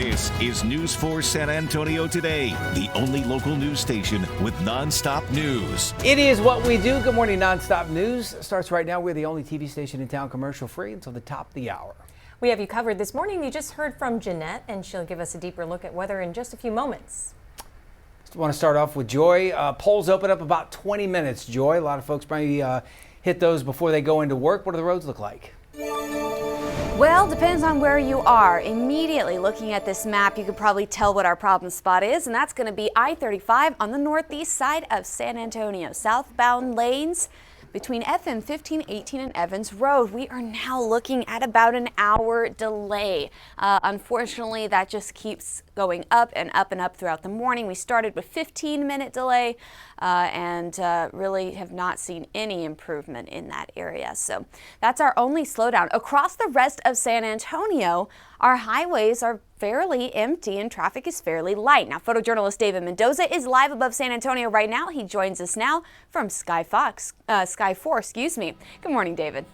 This is News 4 San Antonio Today, the only local news station with nonstop news. It is what we do. Good morning, Nonstop News starts right now. We're the only TV station in town commercial free until the top of the hour. We have you covered this morning. You just heard from Jeannette, and she'll give us a deeper look at weather in just a few moments. Just want to start off with Joy. Polls open up about 20 minutes, Joy. A lot of folks probably hit those before they go into work. What do the roads look like? Well, depends on where you are. Immediately looking at this map, you could probably tell what our problem spot is, and that's going to be I-35 on the northeast side of San Antonio. Southbound lanes between FM 1518 and Evans Road. We are now looking at about an hour delay. Unfortunately, that just keeps going up and up and up throughout the morning. We started with 15-minute delay and really have not seen any improvement in that area. So that's our only slowdown. Across the rest of San Antonio, our highways are fairly empty and traffic is fairly light. Now, photojournalist David Mendoza is live above San Antonio right now. He joins us now from Sky 4, excuse me. Good morning, David.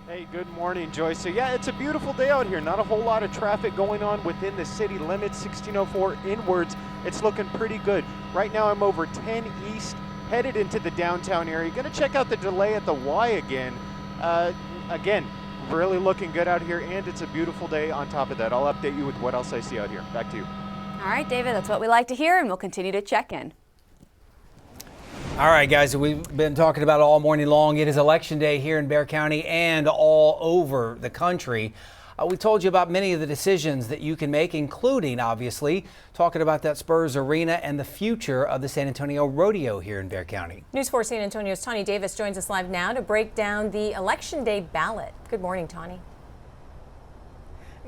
Hey, good morning, Joyce. So yeah, it's a beautiful day out here. Not a whole lot of traffic going on within the city limits. 1604 inwards, it's looking pretty good. Right now I'm over 10 East, headed into the downtown area. Gonna check out the delay at the WOAI again. Again, really looking good out here, and it's a beautiful day on top of that. I'll update you with what else I see out here. Back to you. All right, David, that's what we like to hear, and we'll continue to check in. All right, guys, we've been talking about it all morning long. It is election day here in Bexar County and all over the country. We told you about many of the decisions that you can make, including, obviously, talking about that Spurs arena and the future of the San Antonio rodeo here in Bexar County. News 4 San Antonio's Tawny Davis joins us live now to break down the election day ballot. Good morning, Tawny.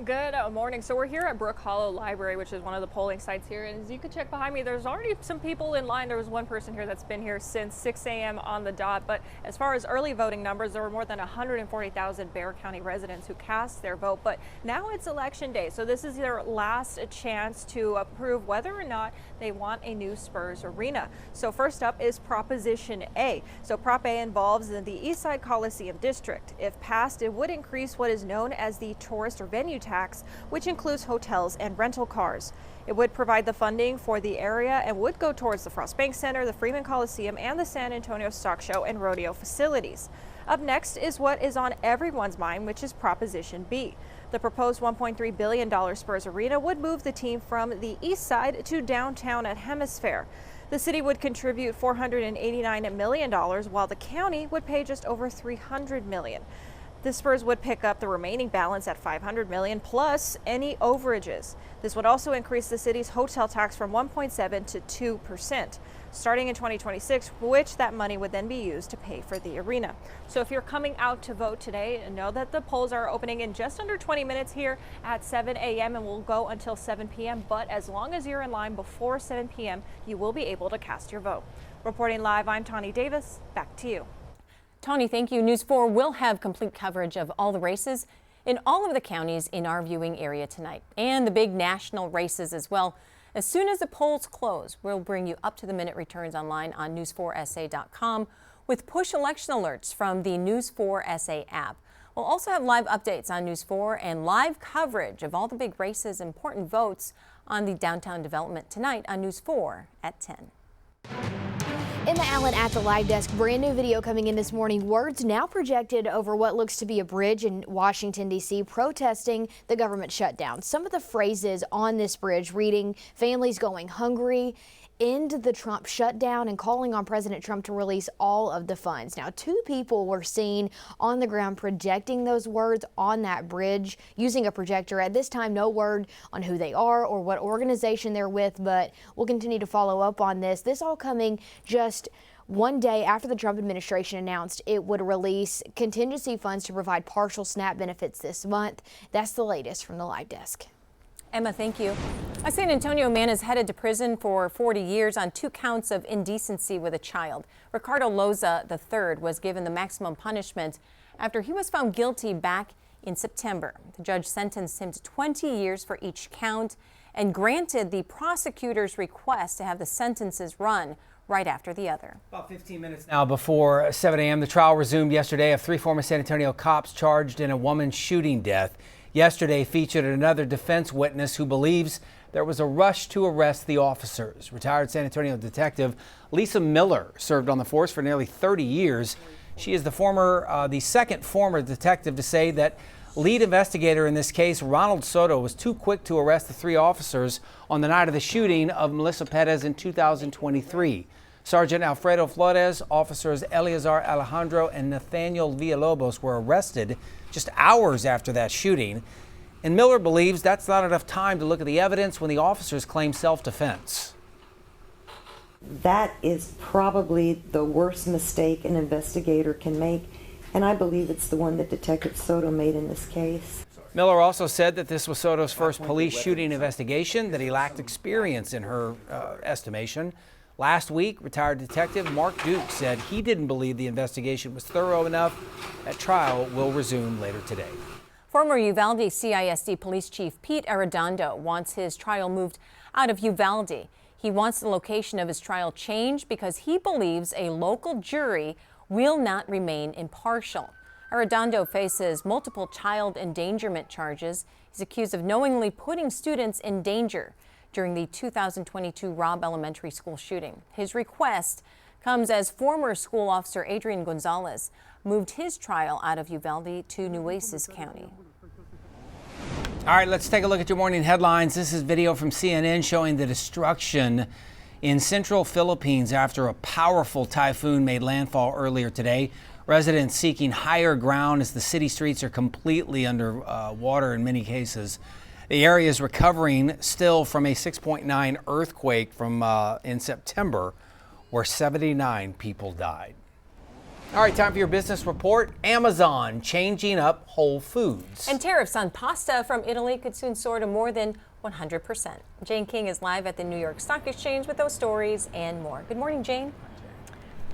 Good morning. So we're here at Brook Hollow Library, which is one of the polling sites here. And as you can check behind me, there's already some people in line. There was one person here that's been here since 6 a.m. on the dot. But as far as early voting numbers, there were more than 140,000 Bexar County residents who cast their vote. But now it's election day. So this is their last chance to approve whether or not they want a new Spurs arena. So first up is Proposition A. So Prop A involves the East Side Coliseum District. If passed, it would increase what is known as the tourist or venue tax, which includes hotels and rental cars. It would provide the funding for the area and would go towards the Frost Bank Center, the Freeman Coliseum, and the San Antonio Stock Show and Rodeo facilities. Up next is what is on everyone's mind, which is Proposition B. The proposed $1.3 billion Spurs arena would move the team from the east side to downtown at Hemisphere. The city would contribute $489 million, while the county would pay just over $300 million. The Spurs would pick up the remaining balance at $500 million plus any overages. This would also increase the city's hotel tax from 1.7% to 2%, starting in 2026, which that money would then be used to pay for the arena. So if you're coming out to vote today, know that the polls are opening in just under 20 minutes here at 7 a.m. and will go until 7 p.m. But as long as you're in line before 7 p.m., you will be able to cast your vote. Reporting live, I'm Tawny Davis. Back to you. Tawny, thank you. News 4 will have complete coverage of all the races in all of the counties in our viewing area tonight, and the big national races as well. As soon as the polls close, we'll bring you up-to-the-minute returns online on news4sa.com with push election alerts from the News 4 SA app. We'll also have live updates on News 4 and live coverage of all the big races, important votes on the downtown development tonight on News 4 at 10. Emma Allen at the live desk. Brand new video coming in this morning. Words now projected over what looks to be a bridge in Washington, D.C. protesting the government shutdown. Some of the phrases on this bridge reading families going hungry, end the Trump shutdown, and calling on President Trump to release all of the funds. Now, 2 people were seen on the ground projecting those words on that bridge using a projector. At this time, no word on who they are or what organization they're with, but we'll continue to follow up on this. This all coming just one day after the Trump administration announced it would release contingency funds to provide partial SNAP benefits this month. That's the latest from the live desk. Emma, thank you. A San Antonio man is headed to prison for 40 years on 2 counts of indecency with a child. Ricardo Loza III was given the maximum punishment after he was found guilty back in September. The judge sentenced him to 20 years for each count and granted the prosecutor's request to have the sentences run right after the other. About 15 minutes now before 7 a.m. The trial resumed yesterday of 3 former San Antonio cops charged in a woman's shooting death. yesterday featured another defense witness who believes there was a rush to arrest the officers. Retired San Antonio detective Lisa Miller served on the force for nearly 30 years. She is the second former detective to say that lead investigator in this case, Ronald Soto, was too quick to arrest the 3 officers on the night of the shooting of Melissa Perez in 2023. Sergeant Alfredo Flores, officers Eleazar Alejandro and Nathaniel Villalobos were arrested just hours after that shooting. And Miller believes that's not enough time to look at the evidence when the officers claim self-defense. That is probably the worst mistake an investigator can make, and I believe it's the one that Detective Soto made in this case. Miller also said that this was Soto's first police shooting investigation, that he lacked experience in her estimation. Last week, retired detective Mark Duke said he didn't believe the investigation was thorough enough. That trial will resume later today. Former Uvalde CISD Police Chief Pete Arredondo wants his trial moved out of Uvalde. He wants the location of his trial changed because he believes a local jury will not remain impartial. Arredondo faces multiple child endangerment charges. He's accused of knowingly putting students in danger during the 2022 Robb Elementary School shooting. His request comes as former school officer Adrian Gonzalez moved his trial out of Uvalde to Nueces County. All right, let's take a look at your morning headlines. This is video from CNN showing the destruction in central Philippines after a powerful typhoon made landfall earlier today. Residents seeking higher ground as the city streets are completely under water in many cases. The area is recovering still from a 6.9 earthquake from in September, where 79 people died. All right, time for your business report. Amazon changing up Whole Foods. And tariffs on pasta from Italy could soon soar to more than 100%. Jane King is live at the New York Stock Exchange with those stories and more. Good morning, Jane.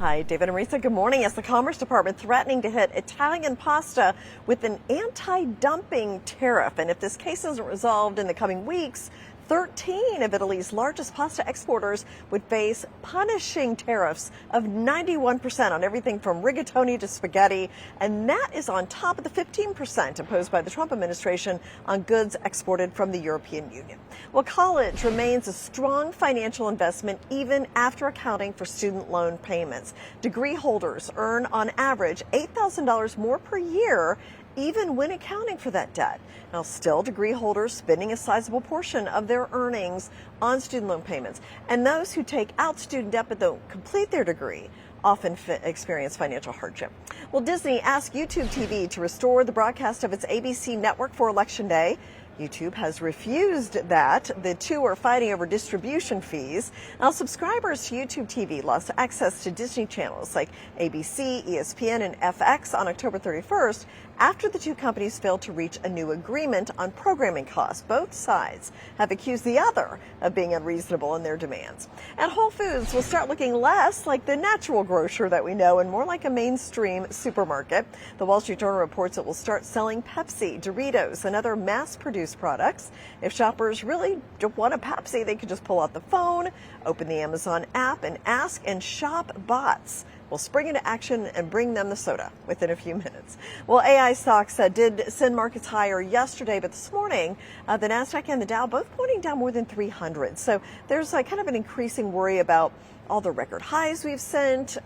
Hi, David and Marisa. Good morning. As the Commerce Department threatening to hit Italian pasta with an anti-dumping tariff. And if this case isn't resolved in the coming weeks, 13 of Italy's largest pasta exporters would face punishing tariffs of 91% on everything from rigatoni to spaghetti. And that is on top of the 15% imposed by the Trump administration on goods exported from the European Union. Well, college remains a strong financial investment even after accounting for student loan payments. Degree holders earn on average $8,000 more per year even when accounting for that debt. Now, still, degree holders spending a sizable portion of their earnings on student loan payments. And those who take out student debt but don't complete their degree often experience financial hardship. Well, Disney asked YouTube TV to restore the broadcast of its ABC network for Election Day. YouTube has refused that. The two are fighting over distribution fees. Now, subscribers to YouTube TV lost access to Disney channels like ABC, ESPN, and FX on October 31st after the two companies failed to reach a new agreement on programming costs. Both sides have accused the other of being unreasonable in their demands. And Whole Foods will start looking less like the natural grocer that we know and more like a mainstream supermarket. The Wall Street Journal reports it will start selling Pepsi, Doritos, and other mass-produced products. If shoppers really don't want a Pepsi, they could just pull out the phone, open the Amazon app, and ask and shop bots will spring into action and bring them the soda within a few minutes. Well, AI stocks did send markets higher yesterday, but this morning, the Nasdaq and the Dow both pointing down more than 300. So there's kind of an increasing worry about all the record highs we've sent.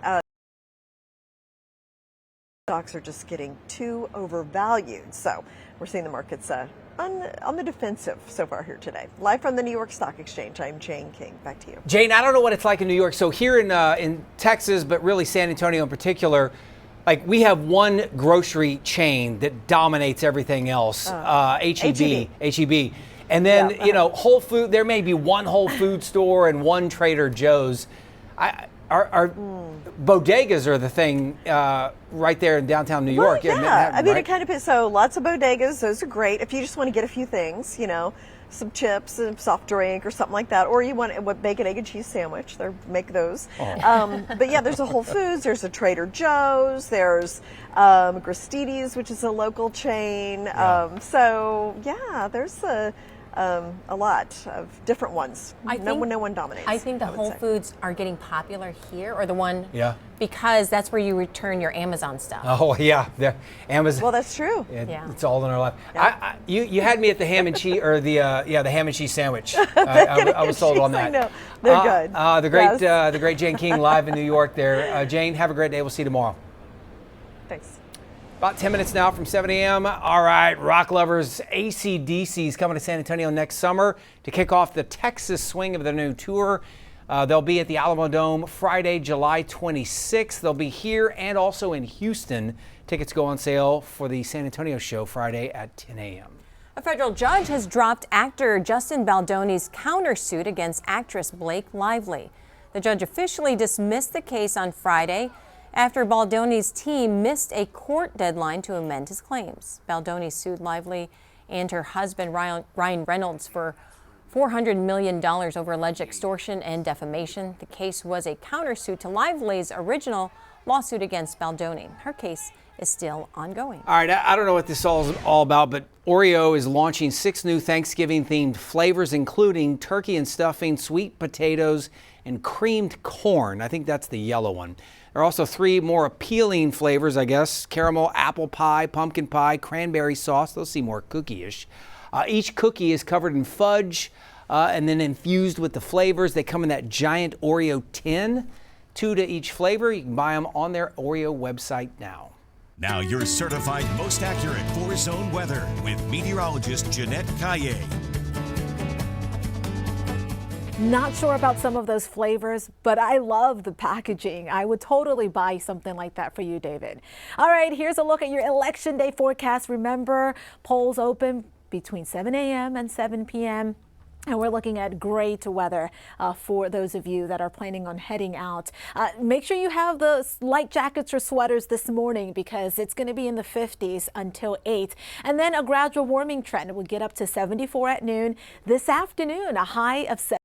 Stocks are just getting too overvalued. So we're seeing the markets on the defensive so far here today. Live from the New York Stock Exchange, I'm Jane King. Back to you. Jane, I don't know what it's like in New York. So here in Texas, but really San Antonio in particular, like we have one grocery chain that dominates everything else, H-E-B. And then, Whole Food, there may be one Whole Food store and one Trader Joe's. Bodegas are the thing right there in downtown New York. Well, yeah, I mean, it kind of, so lots of bodegas. Those are great. If you just want to get a few things, some chips and soft drink or something like that, or you want a bacon, egg, and cheese sandwich, make those. Oh. But yeah, there's a Whole Foods, there's a Trader Joe's, there's Gristedes, which is a local chain. Yeah. So yeah, there's a a lot of different ones. No one dominates. I think the Whole Foods are getting popular here, or the one, Yeah. because that's where you return your Amazon stuff. Oh yeah, Amazon. Well, that's true. It's all in our life. Yeah. You had me at the ham and cheese, or the ham and cheese sandwich. I was sold on that. I know. They're good. The great Jane King live in New York there. Jane, have a great day. We'll see you tomorrow. Thanks. About 10 minutes now from 7 a.m. All right, rock lovers, AC/DC is coming to San Antonio next summer to kick off the Texas swing of their new tour. They'll be at the Alamo Dome Friday, July 26th. They'll be here and also in Houston. Tickets go on sale for the San Antonio show Friday at 10 a.m. A federal judge has dropped actor Justin Baldoni's countersuit against actress Blake Lively. The judge officially dismissed the case on Friday after Baldoni's team missed a court deadline to amend his claims. Baldoni sued Lively and her husband Ryan Reynolds for $400 million over alleged extortion and defamation. The case was a countersuit to Lively's original lawsuit against Baldoni. Her case is still ongoing. All right, I don't know what this is all about, but Oreo is launching 6 new Thanksgiving-themed flavors, including turkey and stuffing, sweet potatoes, and creamed corn. I think that's the yellow one. There are also 3 more appealing flavors, I guess: caramel, apple pie, pumpkin pie, cranberry sauce. Those seem more cookie-ish. Each cookie is covered in fudge and then infused with the flavors. They come in that giant Oreo tin, 2 to each flavor. You can buy them on their Oreo website now. Now your certified most accurate 4-zone weather with meteorologist Jeannette. Not sure about some of those flavors, but I love the packaging. I would totally buy something like that for you, David. All right, here's a look at your Election Day forecast. Remember, polls open between 7 a.m. and 7 p.m. And we're looking at great weather for those of you that are planning on heading out. Make sure you have the light jackets or sweaters this morning because it's going to be in the 50s until 8. And then a gradual warming trend. It will get up to 74 at noon. This afternoon, a high of 7.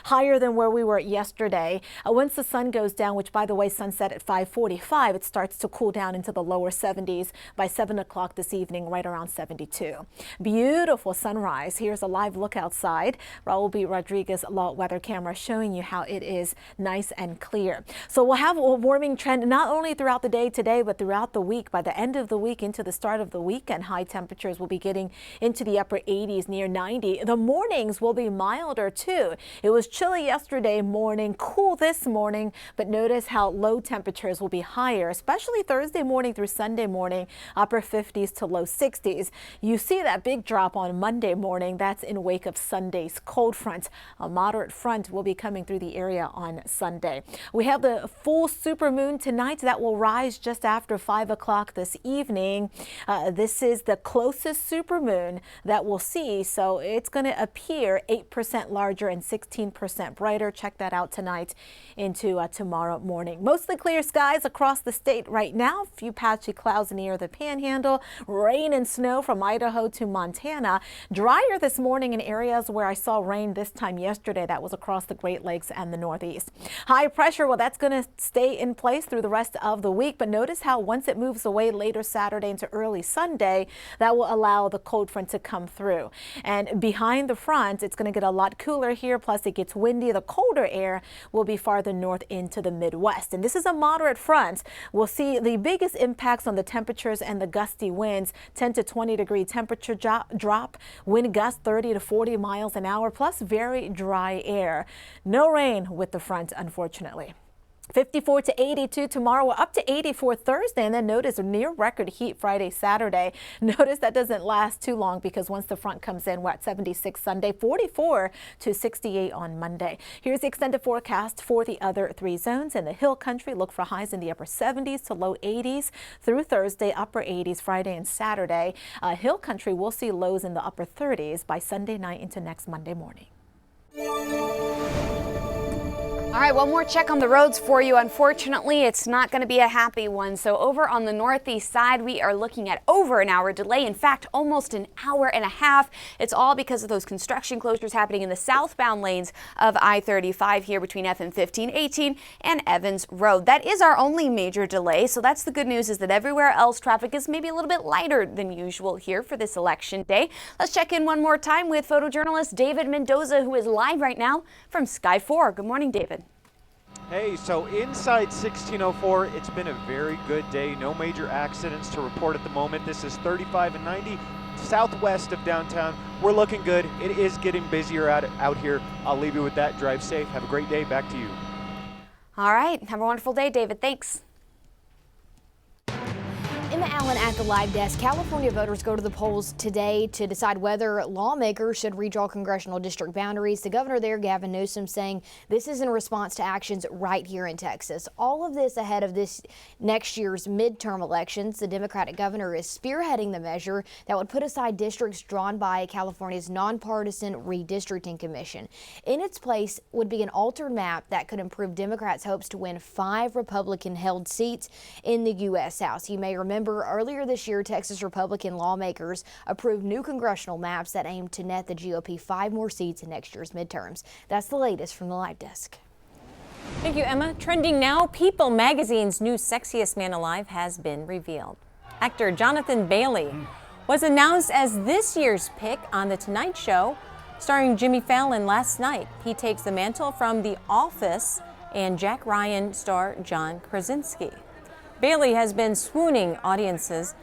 Higher than where we were yesterday. Once the sun goes down, which by the way sunset at 5:45, it starts to cool down into the lower 70s by 7 o'clock this evening, right around 72. Beautiful sunrise. Here's a live look outside. Raul B. Rodriguez Law Weather Camera showing you how it is nice and clear. So we'll have a warming trend not only throughout the day today, but throughout the week. By the end of the week into the start of the weekend, high temperatures will be getting into the upper 80s, near 90. The mornings will be milder too. It was chilly yesterday morning, cool this morning, but notice how low temperatures will be higher, especially Thursday morning through Sunday morning, upper 50s to low 60s. You see that big drop on Monday morning. That's in wake of Sunday's cold front. A moderate front will be coming through the area on Sunday. We have the full supermoon tonight that will rise just after 5 o'clock this evening. This is the closest supermoon that we'll see, so it's going to appear 8% larger and 16% brighter. Check that out tonight into tomorrow morning. Mostly clear skies across the state right now. A few patchy clouds near the Panhandle. Rain and snow from Idaho to Montana. Drier this morning in areas where I saw rain this time yesterday. That was across the Great Lakes and the Northeast. High pressure, well, that's going to stay in place through the rest of the week. But notice how once it moves away later Saturday into early Sunday, that will allow the cold front to come through. And behind the front, it's going to get a lot cooler here. Plus, it gets windy. The colder air will be farther north into the Midwest. And this is a moderate front. We'll see the biggest impacts on the temperatures and the gusty winds. 10 to 20 degree temperature drop. Wind gusts 30 to 40 miles an hour, plus very dry air. No rain with the front, unfortunately. 54 to 82 tomorrow. We're up to 84 Thursday, and then notice near record heat Friday, Saturday. Notice that doesn't last too long because once the front comes in, we're at 76 Sunday, 44 to 68 on Monday. Here's the extended forecast for the other 3 zones. In the Hill Country, look for highs in the upper 70s to low 80s through Thursday, upper 80s Friday and Saturday. Hill Country will see lows in the upper 30s by Sunday night into next Monday morning. All All right, one more check on the roads for you. Unfortunately, it's not going to be a happy one. So over on the northeast side, we are looking at over an hour delay. In fact, almost an hour and a half. It's all because of those construction closures happening in the southbound lanes of I-35 here between FM 1518 and Evans Road. That is our only major delay. So that's the good news, is that everywhere else traffic is maybe a little bit lighter than usual here for this election day. Let's check in one more time with photojournalist David Mendoza, who is live right now from Sky 4. Good morning, David. Hey, so inside 1604, it's been a very good day. No major accidents to report at the moment. This is 35 and 90 southwest of downtown. We're looking good. It is getting busier out here. I'll leave you with that. Drive safe. Have a great day. Back to you. All right. Have a wonderful day, David. Thanks. Emma Allen at the live desk. California voters go to the polls today to decide whether lawmakers should redraw congressional district boundaries. The governor there, Gavin Newsom, saying this is in response to actions right here in Texas. All of this ahead of this next year's midterm elections. The Democratic governor is spearheading the measure that would put aside districts drawn by California's nonpartisan redistricting commission. In its place would be an altered map that could improve Democrats' hopes to win 5 Republican-held seats in the U.S. House. You may remember earlier this year, Texas Republican lawmakers approved new congressional maps that aim to net the GOP 5 more seats in next year's midterms. That's the latest from the live desk. Thank you, Emma. Trending now, People magazine's new sexiest man alive has been revealed. Actor Jonathan Bailey was announced as this year's pick on The Tonight Show, starring Jimmy Fallon last night. He takes the mantle from The Office and Jack Ryan star John Krasinski. Bailey has been swooning audiences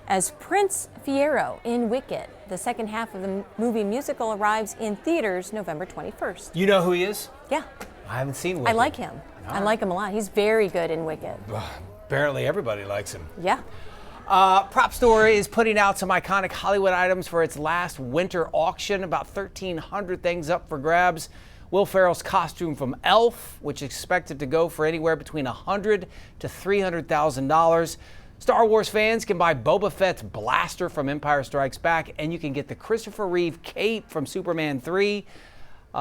as Prince Fiero in Wicked. The second half of the movie musical arrives in theaters November 21st. You know who he is? Yeah. I haven't seen Wicked. I like him. I like him a lot. He's very good in Wicked. Apparently everybody likes him. Yeah. Prop Store is putting out some iconic Hollywood items for its last winter auction. About 1,300 things up for grabs. Will Ferrell's costume from Elf, which is expected to go for anywhere between $100,000 to $300,000. Star Wars fans can buy Boba Fett's blaster from Empire Strikes Back, and you can get the Christopher Reeve cape from Superman 3. The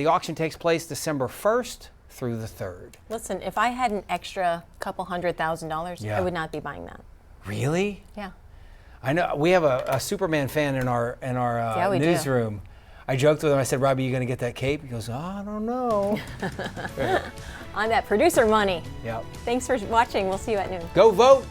auction takes place December 1st through the 3rd. Listen, if I had an extra couple $100,000, I would not be buying that. Really? Yeah. I know we have a Superman fan in our newsroom. I joked with him. I said, "Robbie, you going to get that cape?" He goes, "I don't know." On that producer money. Yep. Thanks for watching. We'll see you at noon. Go vote.